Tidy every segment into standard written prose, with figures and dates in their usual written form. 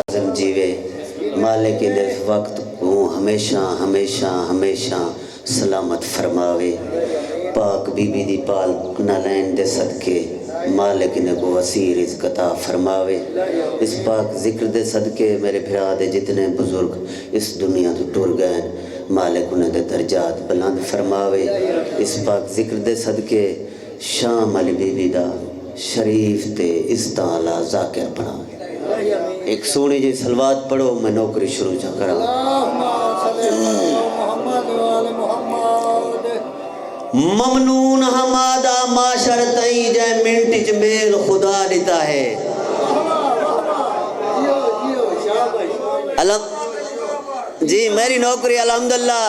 لازم جیوے مالک اس وقت کو ہمیشہ ہمیشہ ہمیشہ سلامت فرماوے پاک بی بی دی پال نالین دے صدقے مالک نے کو وسیع رزق عطا فرماوے اس پاک ذکر دے صدقے میرے بھرا دے جتنے بزرگ اس دنیا تو ٹر گئے مالک انہیں دے درجات بلند فرماوے اس پاک ذکر دے صدقے شام علی بی بی دا شریف تے استعلا ذاکر بناوے ایک سونی جی سلوات پڑھو میں نوکری شروع جا کرا ممنون ہمادہ معاشر تئی جائے منٹ میل خدا دیتا ہے جی میری نوکری الحمدللہ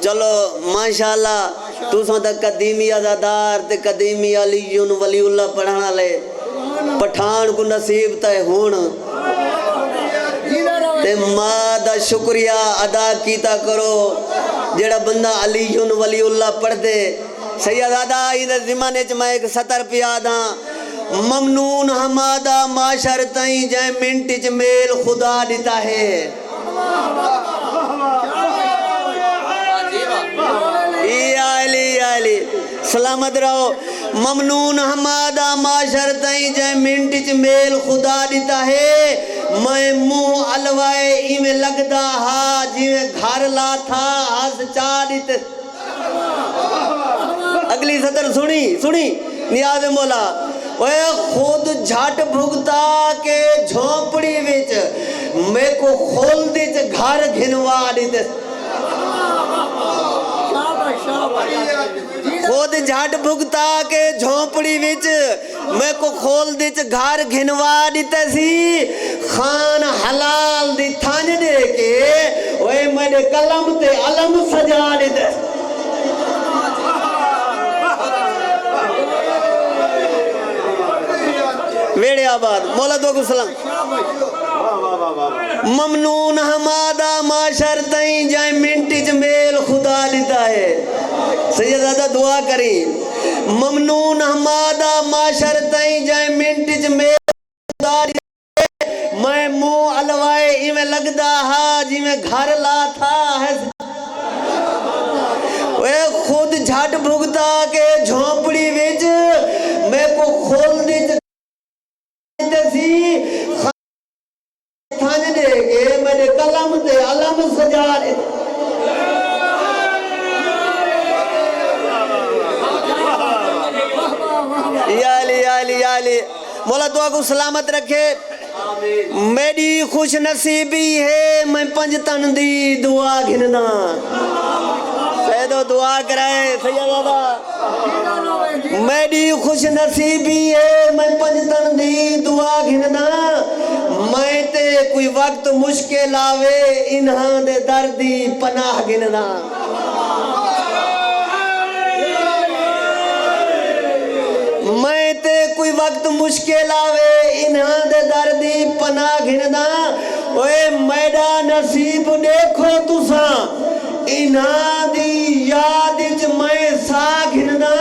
چلو ماشاءاللہ تو سو تک قدیمی ازادار تے قدیمی علیون ولی اللہ پڑھانا لے پٹھان کو نصیب تے ہون تے ماں دا شکریہ ادا کیتا کرو جڑا بندہ علیون ولی اللہ پڑھ دے سید آدھا ہی زمانے چ میں ایک سطر پیادا ممنون ہمادہ معاشر تائیں جائے منٹ چ میل خدا دیتا ہے سلامت رہو ممنون ہمادہ معاشر تائیں جائے منٹ چ میل خدا دیتا ہے میں منہ علوائے ایمیں لگدا ہا جیویں گھر لا تھا ہس چاہ دیتے اگلی سطر سنی نیاز مولا اے خود جھٹ بھگتا کے جھونپڑی وچ میں کو کھول دیچ گھر گھنوا دیتے خود جھٹ بھگتا کے جھونپڑی وچ میں کو کھول دیچ گھر گھنوا دیتے سی خان حلال دی تھانج دے کے اوے میں نے قلم تے علم سجا دیتے ویڑے آباد مولا دو کو سلام ممنون ہمادہ معاشر تائیں جائیں منٹ چ میل خدا دیتا ہے سیدہ دعا کریں ممنون ہمادہ معاشر تائیں جائیں منٹ چ میل خدا دیتا ہے میں منہ علوائے ایویں لگدا ہا جی میں گھر لا تھا ہے اے خود جھٹ بھگتا کے جھونپڑی وچ میں کو کھول دیتے تھانج دے کے میرے قلم تے علم سجا دے یا علی مولا دعا کو سلامت رکھے میری خوش نصیبی ہے میں پنجتن دی دعا گھننا سیدو دعا کرائے سیدہ میری خوش نصیبی ہے میں پنجتن دی دعا گھننا میں تے کوئی وقت مشکل آوے انہاں دے دردی پناہ گھننا میں تے کوئی وقت مشکل آوے انہاں دے دردی پناہ گھننا اوے میڈا نصیب دیکھو تساں انہاں دی یاد اچ میں سا گھننا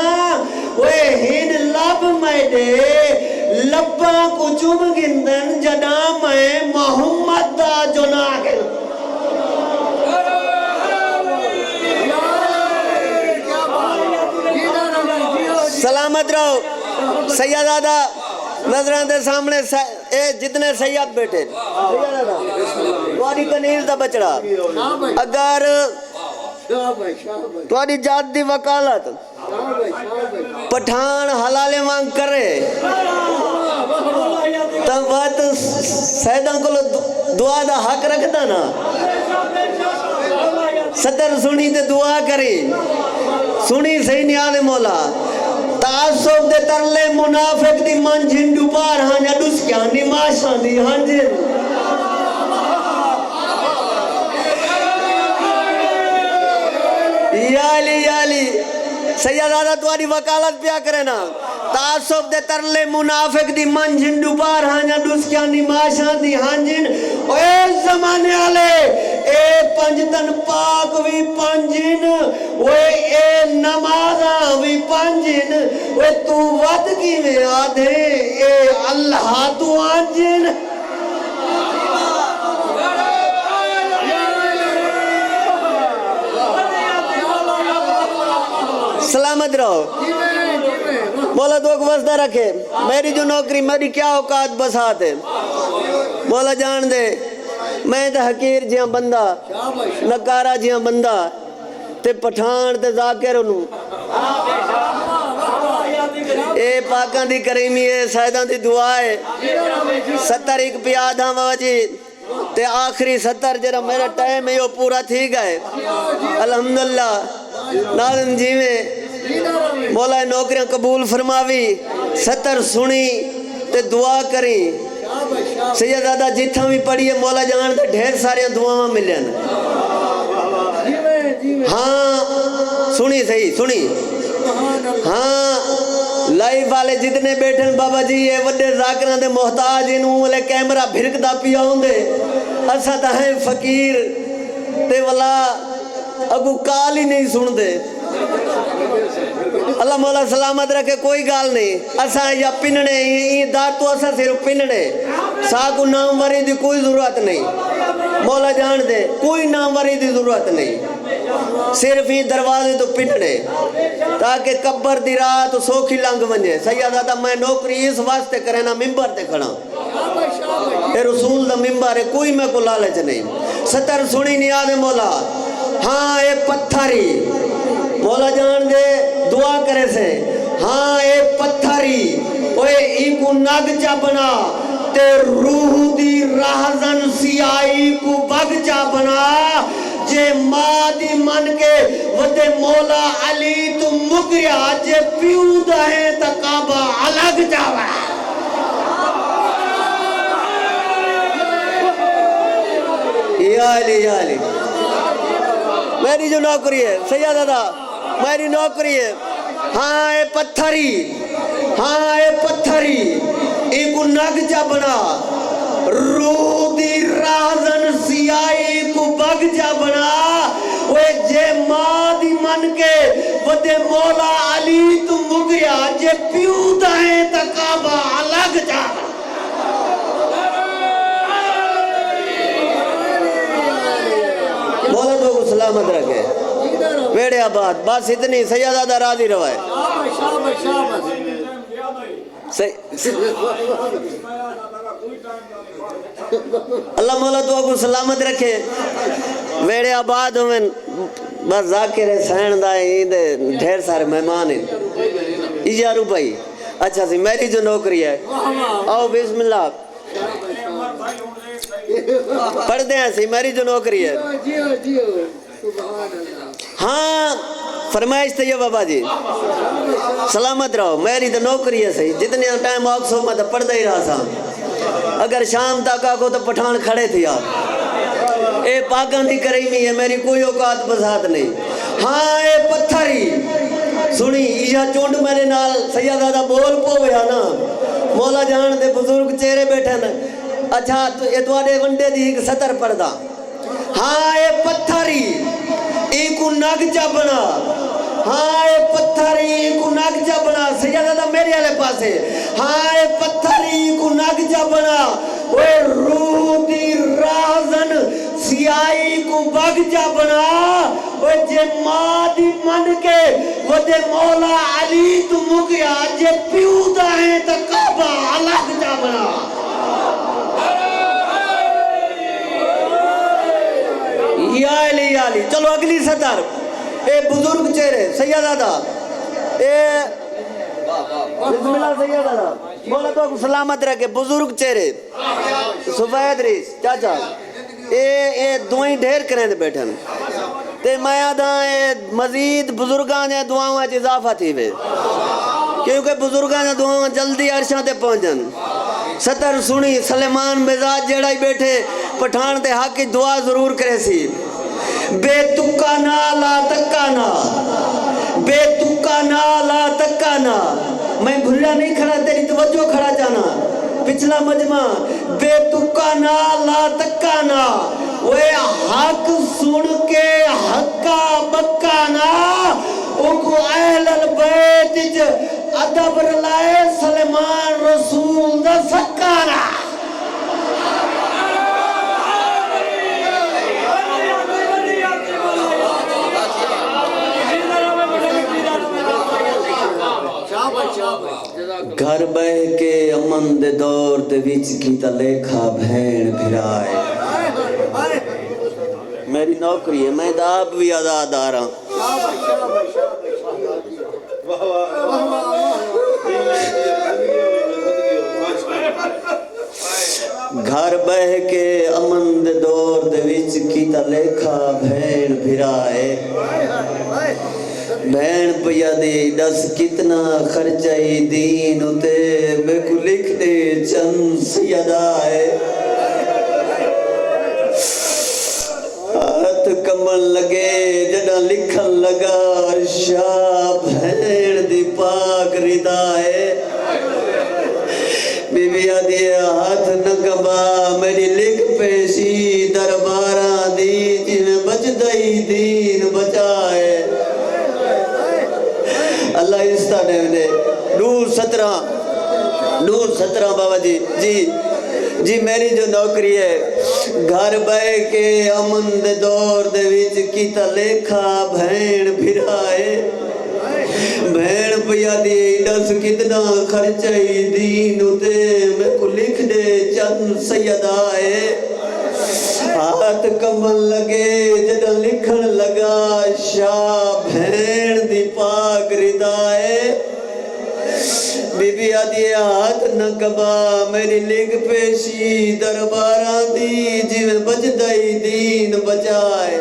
اوے ہن لب میں دے لباں کو چوم گندن جنا میں محمد دا جنا گھن سلامت رہو سید آدھا نظران دے سامنے جتنے سید بیٹھے سید آدھا تواری کنیز دا بچڑا اگر تواری جات دی وکالت پٹھان حلالے مانگ کرے تب بات سیدان کو دعا دا حق رکھتا نا صدر سنی تے دعا کری سنی صحیح نیاد مولا تعصب دے ترلے منافق دی منجن ڈوبار ہاں یا ڈس کیا نماشان دی ہاں جن یا علی سید آدھا تواری وکالت پیا کرے نا تعصب دے ترلے منافق دی منجن ڈوبار ہاں یا ڈس کیا نماشان دی ہاں جن اے زمانے آلے اے پنجتن پاک وی پنجن اے نمازہ وی پنجن اے تو ود کی میں آدھے اے اللہ تو آنجن سلامت رہو مولا تو کو وسدہ رکھے میری جو نوکری میری کیا اوقات بسات ہے مولا جان دے میں تے حقیر جیاں بندہ نکارا جیاں بندہ تے پٹھان تے ذاکر انہوں اے پاکان دی کریمی ہے سائدان دی دعا ہے 70 ایک پیادہ موجی تے آخری 70 جرہ میرا ٹائم ہے یہ پورا تھی گئے الحمدللہ ناظم جی میں مولا نوکریاں قبول فرماوی 70 سنی تے دعا کریں سیدادہ جتھا بھی پڑھیے مولا جان تے ڈھیر سارے دعاں ملیں ہاں سنی صحیح سنی ہاں لائف والے جتنے بیٹھن بابا جی یہ وڈے ذاکران دے محتاج انہوں والے کیمرہ بھرک دا پیا ہوں دے اسا تا ہیں فقیر تے والا اگو کال ہی نہیں سن دے اللہ مولا سلامت رکھے کوئی گال نہیں اسا یا پننے یہ دار تو اسا صرف پننے ساکو نام وری دی کوئی ضرورت نہیں مولا جان دے کوئی نام وری دی ضرورت نہیں صرف ہی دروازے تو پننے تاکہ قبر دی رات سوکھی لنگ ونجے سیدہ میں نوکری اس واسطے کرے نا ممبر تے کھڑا اے رسول دا ممبر ہے کوئی میں کو لالچ نہیں 70 سنی نہیں آدھے مولا ہاں اے پتھری مولا جان دے دعا کرے سے ہاں اے پتھری اوے ای کو نگ چا بنا تے روح دی راہزن سیائی کو بگ چا بنا جے ماں دی من کے ودے مولا علی تو مگریا جے پیو دا ہے تا کعبہ الگ چا بنا یا علی میری جو نوکری ہے سیدہ میری نوکری ہے ہاں اے پتھری ایک نگ جا بنا روح دی رازن سیائی کو بگ جا بنا وہ جے ماں دی من کے ودے مولا علی تو مگیا جے پیو دا ہے تا کعبہ الگ جا بنا مولا تو کو سلامت رکھے ویڑے آباد بس اتنی سیدہ راضی روائے اللہ مولا تو کو سلامت رکھے ویڑے آباد ہوئے بس ذاکر سین دائیں ڈھیر سارے مہمان ہیں اجارو بھائی اچھا سی میری جو نوکری ہے آؤ بسم اللہ پڑھ دیں ایسی میری جو نوکری ہے ہاں فرمائش تھے یہ بابا جی سلامت رہو میری تو نوکری ہے صحیح جتنے ٹائم آکسو میں تو پڑھ ہی رہا تھا اگر شام تک آکو تو پٹھان کھڑے تھے آپ اے پاکان دی کریمی ہے میری کوئی اوقات بسات نہیں ہاں اے پتھری سنی یہ چونڈ میرے نال سیدہ بول پو گیا نا مولا جان دے بزرگ چہرے بیٹھے نا اچھا یہ دوارے ونڈے دی ایک 70 پڑھ دا ہاں اے پتھری ایکو نگ چا بنا ہاں اے پتھری ایکو نگ چا بنا سیدہ میرے والے پاس ہے ہاں اے پتھری ایکو نگ چا بنا اوے روح دی رازن سیائی کو بگ چا بنا اوے جے ماں دی من کے وہ دے مولا علی تو مگیا جے پیو دا ہے تا کعبہ الگ چا بنا یا علی چلو اگلی 70 اے بزرگ چہرے سیدہ اے بسم اللہ سیدہ مولا تو سلامت رکھے بزرگ چہرے سفید ریس چاچا اے دعائیں ڈھیر کریں دے بیٹھن تے میں آدھا مزید بزرگان یا دعاؤں اچھ اضافہ تھی وے کیونکہ بزرگان یا دعاؤں جلدی عرشاں تے پہنچن 70 سنی سلیمان مزاج جیڑا ہی بیٹھے پٹھان تے حق کی دعا ضرور کرے سی بے تکانا لا تکانا بے تکانا لا تکانا میں بھلا نہیں کھڑا تیری توجہ کھڑا جانا پچھلا مجمع بے تکانا لا تکانا وہ حق سن کے حقا بکانا اوکو اہل البیت ادب رلائے سلیمان رسول دا سکانا گھر بہ کے امن دے دور دے وچ کیتا لیکھا بھین پھرائے میری نوکری ہے میں آپ بھی آزاد آ رہا ہوں گھر بہ کے امن دے دور دے وچ کیتا لیکھا بھین پھرائے بہن پیا دی دس کتنا خرچائی دین اتے میں کو لکھ دے چند سیدائے ہاتھ کمن لگے جڑا لکھن لگا شاہ بہن دی پاک ردائے بی بی آدھی ہاتھ نہ کبا میری لکھ پیشی درباراں دی جن بچ دئی دین بچائے اللہ استا نے نور 17 بابا جی میری جو نوکری ہے گھر بہ کے امن دے دور دے وچ کیتا لیکھا بھین پھرائے بھین پیا دی دس کتنا خرچائی دین اتے میں کو لکھ دے چند سیدائے ہاتھ کمن لگے جڑا لکھن لگا شاہ بھین دی پاک ردائے بی بی آدھی ہاتھ نہ کبا میری لکھ پیشی درباراں دی جویں بچ دئی دین بچائے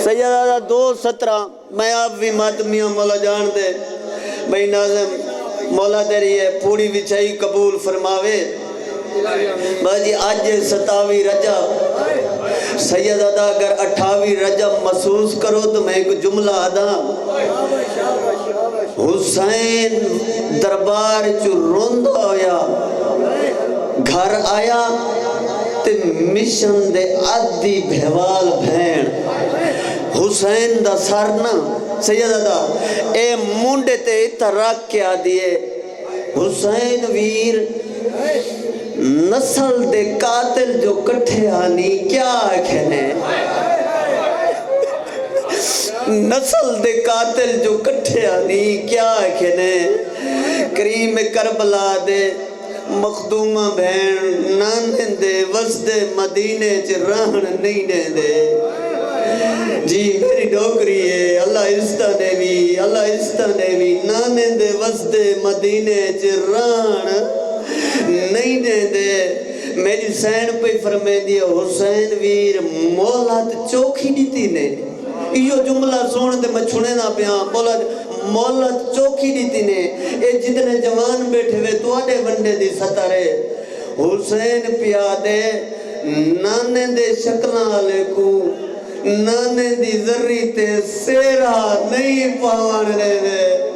سیدہ 2:17 میں آپ بھی ماتمیاں مولا جان دے بھئی ناظم مولا تیری ہے پوری وچھائی قبول فرماوے باجی آج 27 رجب سیدہ اگر 28 رجب محسوس کرو تو میں ایک جملہ ادا حسین دربار چو روندہ ہویا گھر آیا تے مشن دے آدھی بھیوال بھین حسین دا سارنا سیدہ اے مونڈے تے اتراک کیا دیئے حسین ویر نسل دے قاتل جو کٹھے آنی کیا کہنے نسل دے قاتل جو کٹھے آنی کیا کہنے کریم کربلا دے مخدومہ بہن نانے دے وسد مدینے چ رہن نہیں دے جی میری نوکری ہے اللہ استا نے بھی نانے دے وسد مدینے چ رہن نہیں دے میری سین پہ فرمے دیا حسین ویر مولت چوکھی دیتی نے یہ جملہ سونے دے میں چھنے نہ پیا مولت چوکھی دیتی نے اے جتنے جوان بیٹھے ہوئے تو آڑے ونڈے دی ستارے حسین پیا دے نانے دے شکلہ لے کو نانے دی ذری تے سیرہ نہیں پاوان دے